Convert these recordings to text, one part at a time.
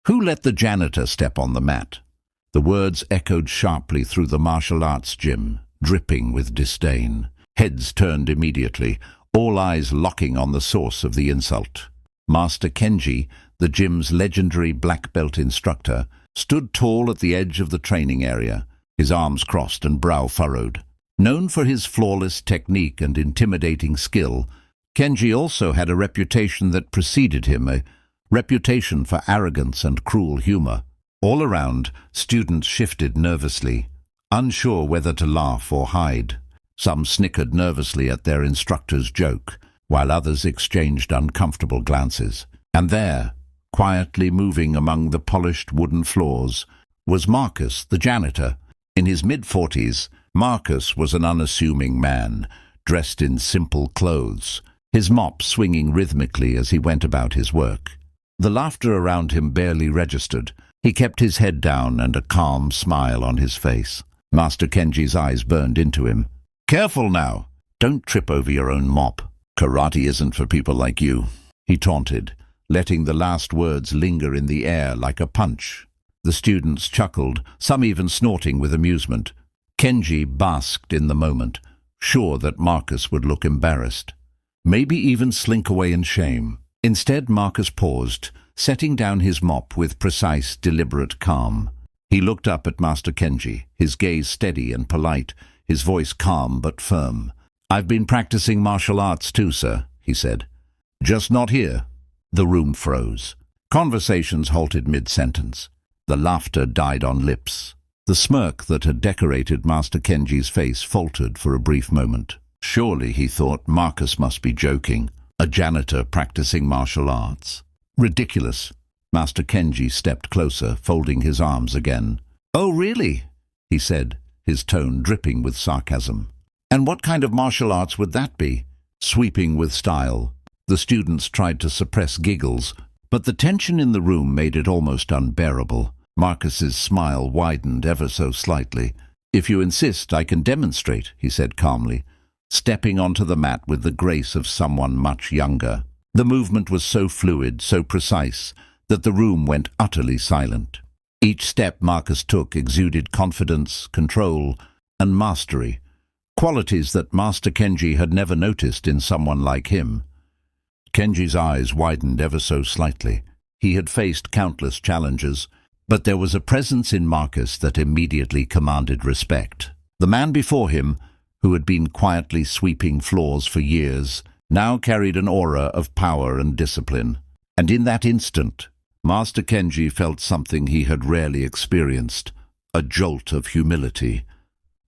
"Who let the janitor step on the mat?" The words echoed sharply through the martial arts gym, dripping with disdain. Heads turned immediately, all eyes locking on the source of the insult. Master Kenji, the gym's legendary black belt instructor, stood tall at the edge of the training area, his arms crossed and brow furrowed. Known for his flawless technique and intimidating skill, Kenji also had a reputation that preceded him, a reputation for arrogance and cruel humor. All around, students shifted nervously, unsure whether to laugh or hide. Some snickered nervously at their instructor's joke, while others exchanged uncomfortable glances. And there, quietly moving among the polished wooden floors, was Marcus, the janitor. In his mid-40s, Marcus was an unassuming man, dressed in simple clothes, his mop swinging rhythmically as he went about his work. The laughter around him barely registered. He kept his head down and a calm smile on his face. Master Kenji's eyes burned into him. "Careful now! Don't trip over your own mop. Karate isn't for people like you," he taunted, letting the last words linger in the air like a punch. The students chuckled, some even snorting with amusement. Kenji basked in the moment, sure that Marcus would look embarrassed, maybe even slink away in shame. Instead, Marcus paused, setting down his mop with precise, deliberate calm. He looked up at Master Kenji, his gaze steady and polite, his voice calm but firm. "I've been practicing martial arts too, sir," he said. "Just not here." The room froze. Conversations halted mid-sentence. The laughter died on lips. The smirk that had decorated Master Kenji's face faltered for a brief moment. Surely, he thought, Marcus must be joking. A janitor practicing martial arts. Ridiculous. Master Kenji stepped closer, folding his arms again. "Oh, really?" he said, his tone dripping with sarcasm. "And what kind of martial arts would that be?" Sweeping with style. The students tried to suppress giggles, but the tension in the room made it almost unbearable. Marcus's smile widened ever so slightly. "If you insist, I can demonstrate," he said calmly, stepping onto the mat with the grace of someone much younger. The movement was so fluid, so precise, that the room went utterly silent. Each step Marcus took exuded confidence, control, and mastery, qualities that Master Kenji had never noticed in someone like him. Kenji's eyes widened ever so slightly. He had faced countless challenges, but there was a presence in Marcus that immediately commanded respect. The man before him, who had been quietly sweeping floors for years, now carried an aura of power and discipline. And in that instant, Master Kenji felt something he had rarely experienced, a jolt of humility.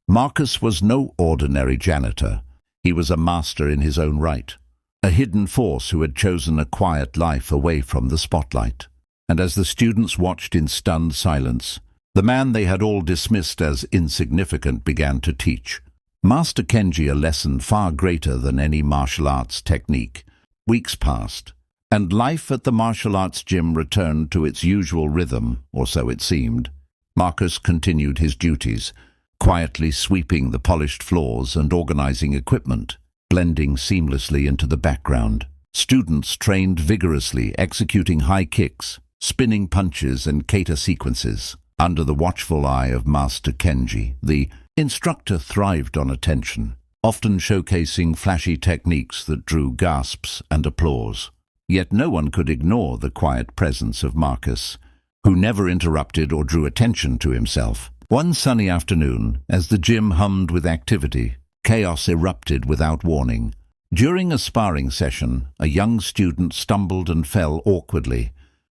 Marcus was no ordinary janitor. He was a master in his own right, a hidden force who had chosen a quiet life away from the spotlight. And as the students watched in stunned silence, the man they had all dismissed as insignificant began to teach Master Kenji a lesson far greater than any martial arts technique. Weeks passed, and life at the martial arts gym returned to its usual rhythm, or so it seemed. Marcus continued his duties, quietly sweeping the polished floors and organizing equipment, blending seamlessly into the background. Students trained vigorously, executing high kicks, spinning punches and kata sequences. Under the watchful eye of Master Kenji, the instructor thrived on attention, often showcasing flashy techniques that drew gasps and applause. Yet no one could ignore the quiet presence of Marcus, who never interrupted or drew attention to himself. One sunny afternoon, as the gym hummed with activity, chaos erupted without warning. During a sparring session, a young student stumbled and fell awkwardly,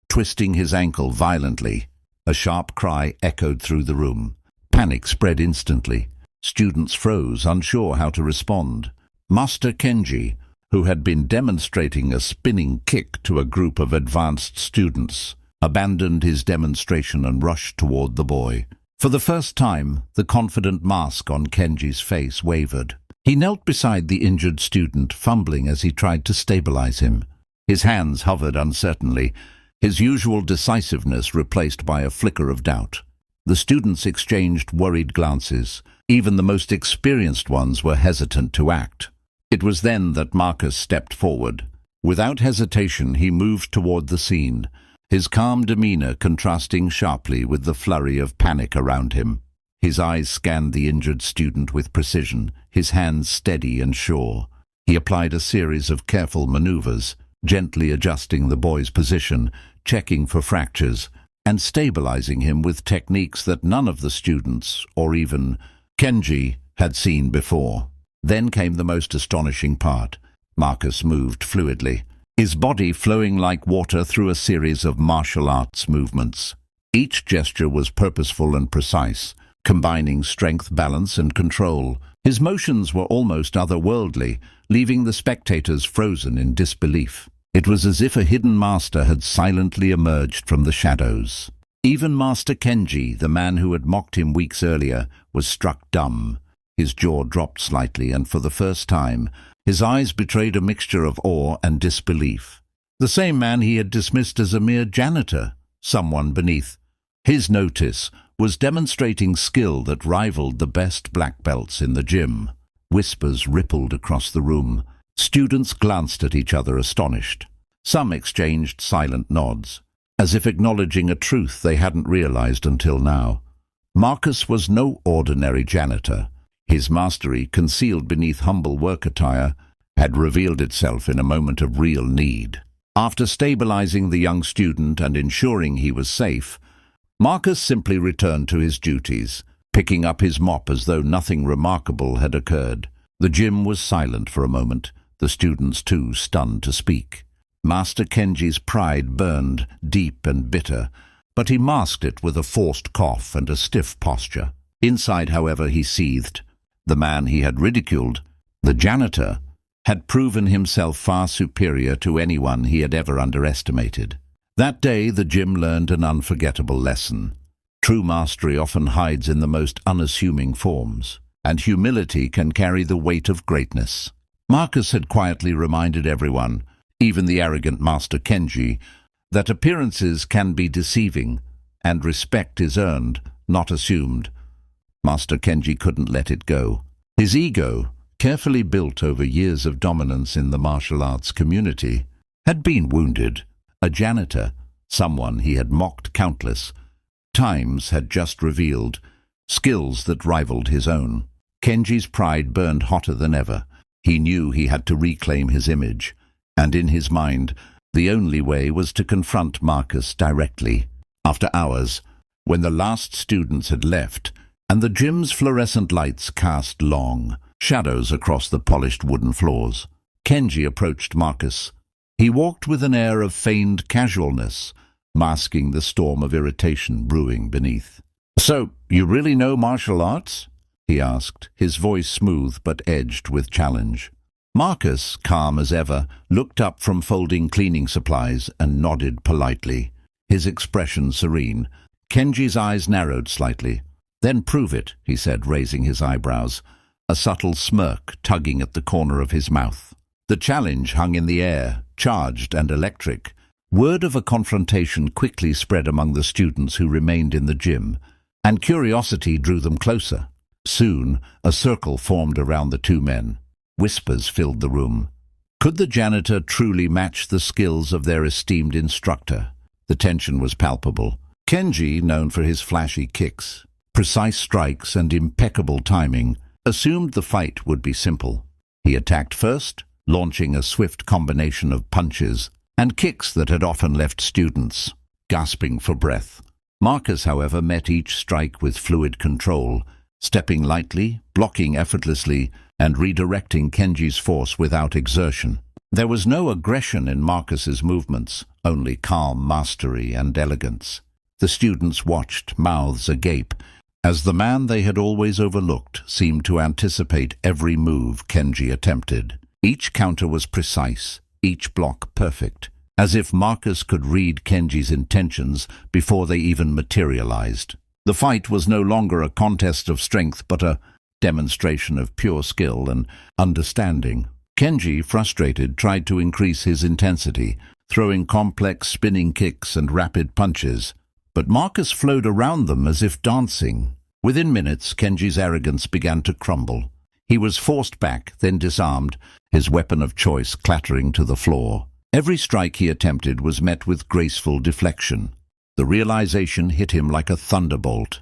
twisting his ankle violently. A sharp cry echoed through the room. Panic spread instantly. Students froze, unsure how to respond. Master Kenji, who had been demonstrating a spinning kick to a group of advanced students, abandoned his demonstration and rushed toward the boy. For the first time, the confident mask on Kenji's face wavered. He knelt beside the injured student, fumbling as he tried to stabilize him. His hands hovered uncertainly, his usual decisiveness replaced by a flicker of doubt. The students exchanged worried glances. Even the most experienced ones were hesitant to act. It was then that Marcus stepped forward. Without hesitation, he moved toward the scene, his calm demeanor contrasting sharply with the flurry of panic around him. His eyes scanned the injured student with precision, his hands steady and sure. He applied a series of careful maneuvers, gently adjusting the boy's position, checking for fractures, and stabilizing him with techniques that none of the students, or even Kenji, had seen before. Then came the most astonishing part. Marcus moved fluidly, his body flowing like water through a series of martial arts movements. Each gesture was purposeful and precise, combining strength, balance, and control. His motions were almost otherworldly, leaving the spectators frozen in disbelief. It was as if a hidden master had silently emerged from the shadows. Even Master Kenji, the man who had mocked him weeks earlier, was struck dumb. His jaw dropped slightly, and for the first time, his eyes betrayed a mixture of awe and disbelief. The same man he had dismissed as a mere janitor, someone beneath his notice, was demonstrating skill that rivaled the best black belts in the gym. Whispers rippled across the room. Students glanced at each other astonished. Some exchanged silent nods, as if acknowledging a truth they hadn't realized until now. Marcus was no ordinary janitor. His mastery, concealed beneath humble work attire, had revealed itself in a moment of real need. After stabilizing the young student and ensuring he was safe, Marcus simply returned to his duties, picking up his mop as though nothing remarkable had occurred. The gym was silent for a moment, the students too stunned to speak. Master Kenji's pride burned, deep and bitter, but he masked it with a forced cough and a stiff posture. Inside, however, he seethed. The man he had ridiculed, the janitor, had proven himself far superior to anyone he had ever underestimated. That day, the gym learned an unforgettable lesson. True mastery often hides in the most unassuming forms, and humility can carry the weight of greatness. Marcus had quietly reminded everyone, even the arrogant Master Kenji, that appearances can be deceiving, and respect is earned, not assumed. Master Kenji couldn't let it go. His ego, carefully built over years of dominance in the martial arts community, had been wounded. A janitor, someone he had mocked countless times, had just revealed skills that rivaled his own. Kenji's pride burned hotter than ever. He knew he had to reclaim his image, and in his mind, the only way was to confront Marcus directly. After hours, when the last students had left, and the gym's fluorescent lights cast long shadows across the polished wooden floors, Kenji approached Marcus. He walked with an air of feigned casualness, masking the storm of irritation brewing beneath. "So, you really know martial arts?" he asked, his voice smooth but edged with challenge. Marcus, calm as ever, looked up from folding cleaning supplies and nodded politely, his expression serene. Kenji's eyes narrowed slightly. "Then prove it," he said, raising his eyebrows, a subtle smirk tugging at the corner of his mouth. The challenge hung in the air, charged and electric. Word of a confrontation quickly spread among the students who remained in the gym, and curiosity drew them closer. Soon, a circle formed around the two men. Whispers filled the room. Could the janitor truly match the skills of their esteemed instructor? The tension was palpable. Kenji, known for his flashy kicks, precise strikes, and impeccable timing, assumed the fight would be simple. He attacked first, launching a swift combination of punches and kicks that had often left students gasping for breath. Marcus, however, met each strike with fluid control, stepping lightly, blocking effortlessly, and redirecting Kenji's force without exertion. There was no aggression in Marcus's movements, only calm mastery and elegance. The students watched, mouths agape, as the man they had always overlooked seemed to anticipate every move Kenji attempted. Each counter was precise, each block perfect, as if Marcus could read Kenji's intentions before they even materialized. The fight was no longer a contest of strength, but a demonstration of pure skill and understanding. Kenji, frustrated, tried to increase his intensity, throwing complex spinning kicks and rapid punches, but Marcus flowed around them as if dancing. Within minutes, Kenji's arrogance began to crumble. He was forced back, then disarmed, his weapon of choice clattering to the floor. Every strike he attempted was met with graceful deflection. The realization hit him like a thunderbolt.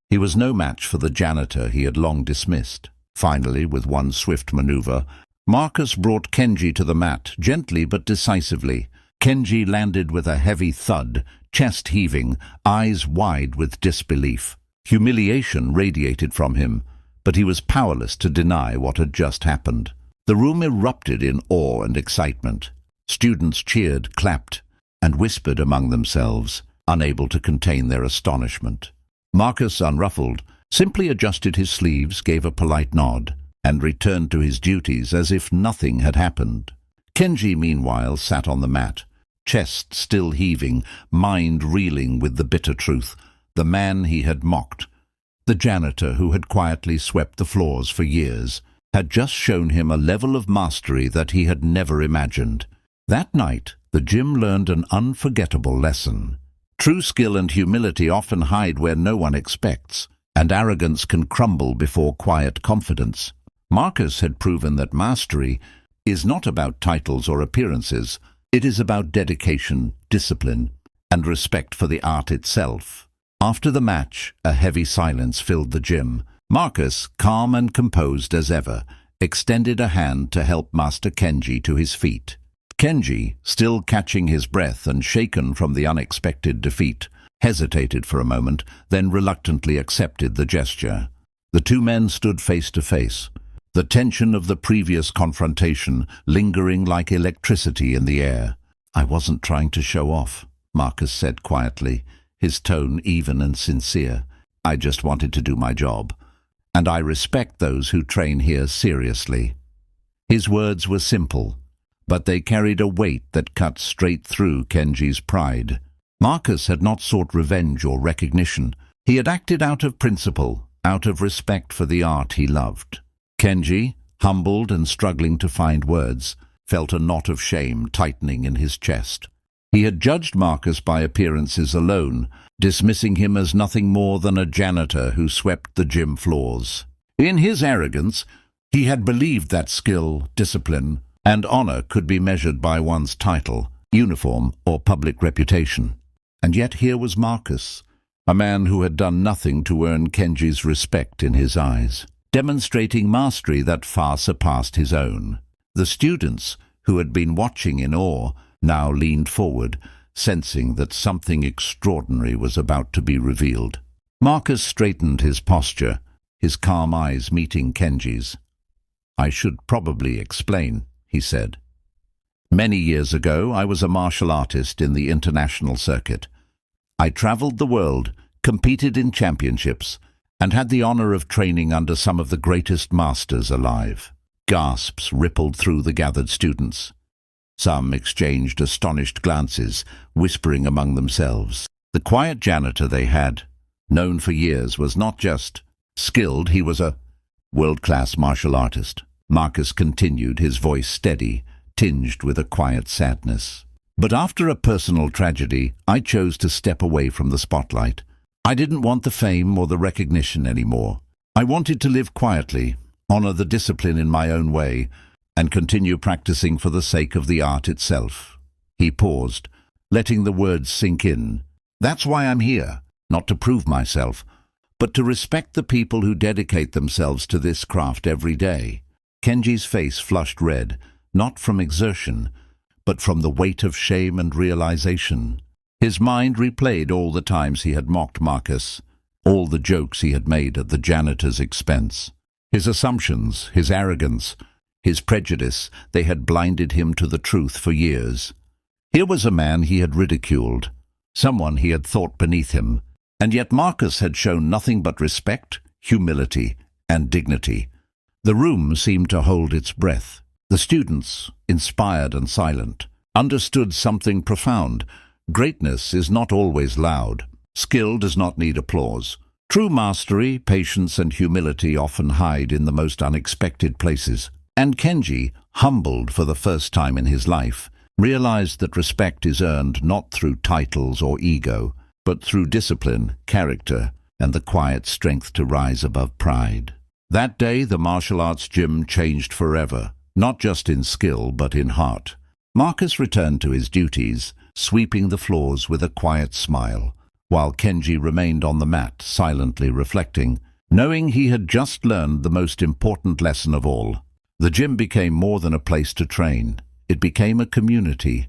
He was no match for the janitor he had long dismissed. Finally, with one swift maneuver, Marcus brought Kenji to the mat, gently but decisively. Kenji landed with a heavy thud, chest heaving, eyes wide with disbelief. Humiliation radiated from him, but he was powerless to deny what had just happened. The room erupted in awe and excitement. Students cheered, clapped, and whispered among themselves, unable to contain their astonishment. Marcus, unruffled, simply adjusted his sleeves, gave a polite nod, and returned to his duties as if nothing had happened. Kenji, meanwhile, sat on the mat, chest still heaving, mind reeling with the bitter truth. The man he had mocked, the janitor who had quietly swept the floors for years, had just shown him a level of mastery that he had never imagined. That night, the gym learned an unforgettable lesson. True skill and humility often hide where no one expects, and arrogance can crumble before quiet confidence. Marcus had proven that mastery is not about titles or appearances. It is about dedication, discipline, and respect for the art itself. After the match, a heavy silence filled the gym. Marcus, calm and composed as ever, extended a hand to help Master Kenji to his feet. Kenji, still catching his breath and shaken from the unexpected defeat, hesitated for a moment, then reluctantly accepted the gesture. The two men stood face to face, the tension of the previous confrontation lingering like electricity in the air. "I wasn't trying to show off," Marcus said quietly, his tone even and sincere. "I just wanted to do my job, and I respect those who train here seriously." His words were simple, but they carried a weight that cut straight through Kenji's pride. Marcus had not sought revenge or recognition. He had acted out of principle, out of respect for the art he loved. Kenji, humbled and struggling to find words, felt a knot of shame tightening in his chest. He had judged Marcus by appearances alone, dismissing him as nothing more than a janitor who swept the gym floors. In his arrogance, he had believed that skill, discipline, and honor could be measured by one's title, uniform, or public reputation. And yet here was Marcus, a man who had done nothing to earn Kenji's respect in his eyes, demonstrating mastery that far surpassed his own. The students, who had been watching in awe, now leaned forward, sensing that something extraordinary was about to be revealed. Marcus straightened his posture, his calm eyes meeting Kenji's. "I should probably explain," he said. "Many years ago, I was a martial artist in the international circuit. I traveled the world, competed in championships, and had the honor of training under some of the greatest masters alive." Gasps rippled through the gathered students. Some exchanged astonished glances, whispering among themselves. The quiet janitor they had known for years was not just skilled, he was a world-class martial artist. Marcus continued, his voice steady, tinged with a quiet sadness. "But after a personal tragedy, I chose to step away from the spotlight. I didn't want the fame or the recognition anymore. I wanted to live quietly, honor the discipline in my own way, and continue practicing for the sake of the art itself." He paused, letting the words sink in. "That's why I'm here, not to prove myself, but to respect the people who dedicate themselves to this craft every day." Kenji's face flushed red, not from exertion, but from the weight of shame and realization. His mind replayed all the times he had mocked Marcus, all the jokes he had made at the janitor's expense. His assumptions, his arrogance, his prejudice, they had blinded him to the truth for years. Here was a man he had ridiculed, someone he had thought beneath him, and yet Marcus had shown nothing but respect, humility, and dignity. The room seemed to hold its breath. The students, inspired and silent, understood something profound. Greatness is not always loud. Skill does not need applause. True mastery, patience, and humility often hide in the most unexpected places. And Kenji, humbled for the first time in his life, realized that respect is earned not through titles or ego, but through discipline, character, and the quiet strength to rise above pride. That day, the martial arts gym changed forever, not just in skill, but in heart. Marcus returned to his duties, sweeping the floors with a quiet smile, while Kenji remained on the mat, silently reflecting, knowing he had just learned the most important lesson of all. The gym became more than a place to train. It became a community,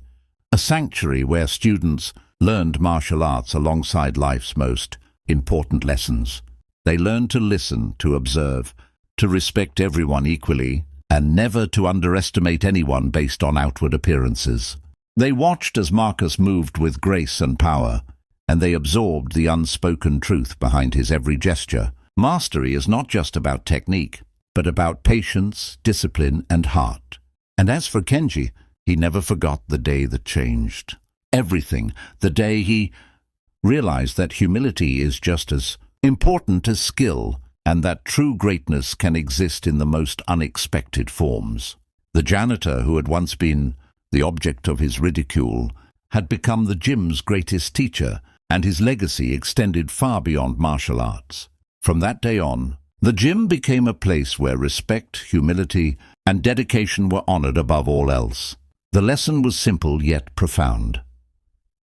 a sanctuary where students learned martial arts alongside life's most important lessons. They learned to listen, to observe, to respect everyone equally, and never to underestimate anyone based on outward appearances. They watched as Marcus moved with grace and power, and they absorbed the unspoken truth behind his every gesture. Mastery is not just about technique, but about patience, discipline, and heart. And as for Kenji, he never forgot the day that changed everything, the day he realized that humility is just as important as skill, and that true greatness can exist in the most unexpected forms. The janitor, who had once been the object of his ridicule, had become the gym's greatest teacher, and his legacy extended far beyond martial arts. From that day on, the gym became a place where respect, humility, and dedication were honored above all else. The lesson was simple yet profound.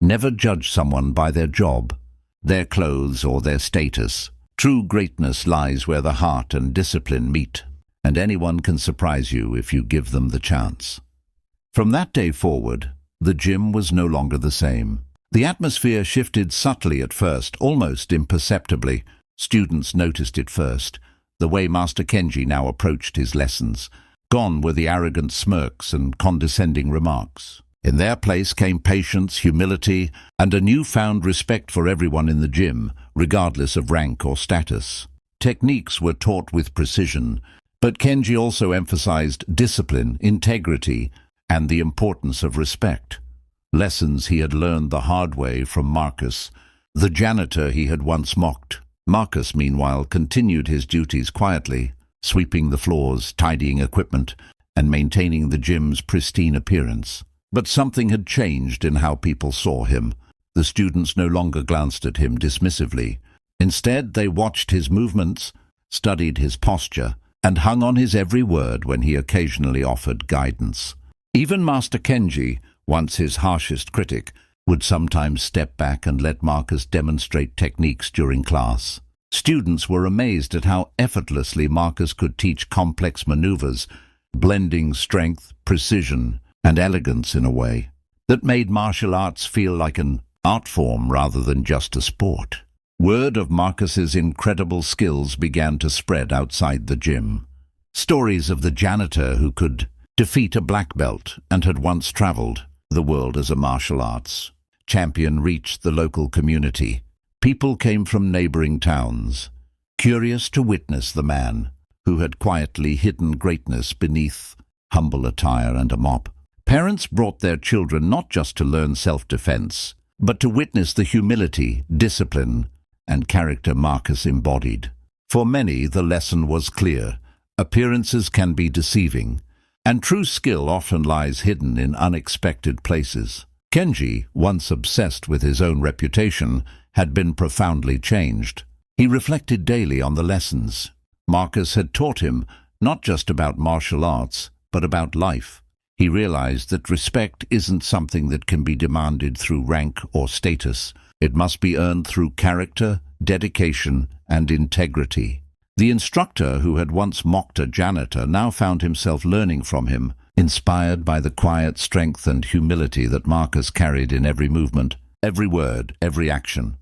Never judge someone by their job, their clothes, or their status. True greatness lies where the heart and discipline meet, and anyone can surprise you if you give them the chance. From that day forward, the gym was no longer the same. The atmosphere shifted subtly at first, almost imperceptibly. Students noticed it first, the way Master Kenji now approached his lessons. Gone were the arrogant smirks and condescending remarks. In their place came patience, humility, and a newfound respect for everyone in the gym, regardless of rank or status. Techniques were taught with precision, but Kenji also emphasized discipline, integrity, and the importance of respect. Lessons he had learned the hard way from Marcus, the janitor he had once mocked. Marcus, meanwhile, continued his duties quietly, sweeping the floors, tidying equipment, and maintaining the gym's pristine appearance. But something had changed in how people saw him. The students no longer glanced at him dismissively. Instead, they watched his movements, studied his posture, and hung on his every word when he occasionally offered guidance. Even Master Kenji, once his harshest critic, would sometimes step back and let Marcus demonstrate techniques during class. Students were amazed at how effortlessly Marcus could teach complex maneuvers, blending strength, precision, and elegance in a way that made martial arts feel like an art form rather than just a sport. Word of Marcus's incredible skills began to spread outside the gym. Stories of the janitor who could defeat a black belt and had once traveled the world as a martial arts champion reached the local community. People came from neighboring towns, curious to witness the man who had quietly hidden greatness beneath humble attire and a mop. Parents brought their children not just to learn self-defense, but to witness the humility, discipline, and character Marcus embodied. For many, the lesson was clear. Appearances can be deceiving, and true skill often lies hidden in unexpected places. Kenji, once obsessed with his own reputation, had been profoundly changed. He reflected daily on the lessons Marcus had taught him, not just about martial arts, but about life. He realized that respect isn't something that can be demanded through rank or status. It must be earned through character, dedication, and integrity. The instructor who had once mocked a janitor now found himself learning from him, inspired by the quiet strength and humility that Marcus carried in every movement, every word, every action.